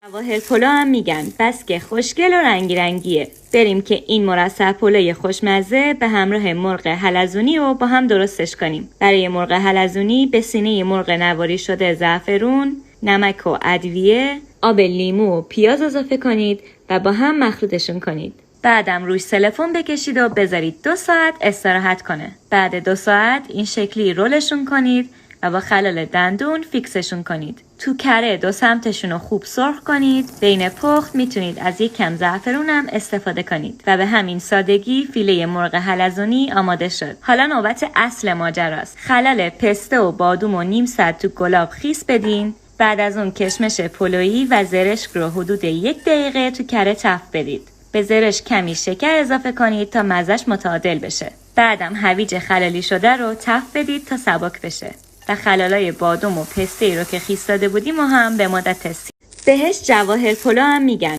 جواهر پلو هم میگن، بس که خوشگل و رنگی رنگیه. بریم که این مرصع پلوی خوشمزه به همراه مرغ حلزونی رو با هم درستش کنیم. برای مرغ حلزونی به سینه مرغ نواری شده زعفرون، نمک و ادویه، آب لیمو و پیاز اضافه کنید و با هم مخلوطشون کنید. بعدم روش سلفون بکشید و بذارید 2 ساعت استراحت کنه. بعد 2 ساعت این شکلی رولشون کنید و با خلال دندون فیکسشون کنید. تو کره 2 سمتشون رو خوب سرخ کنید. بین پخت میتونید از یک کم زعفرون هم استفاده کنید. و به همین سادگی فیله مرغ حلزونی آماده شد. حالا نوبت اصل ماجراست. خلال پسته و بادوم و نیم ساعت تو گلاب خیس بدین. بعد از اون کشمش پلویی و زرشک رو حدود 1 دقیقه تو کره تفت بدید. به زرشک کمی شکر اضافه کنید تا مزهش متعادل بشه. بعدم هویج خلالی شده رو تفت بدید تا سبک بشه. و خلالای بادوم و پسته رو که خیس داده بودیم و هم به مدت 30 بهش جواهر پلو هم میگن.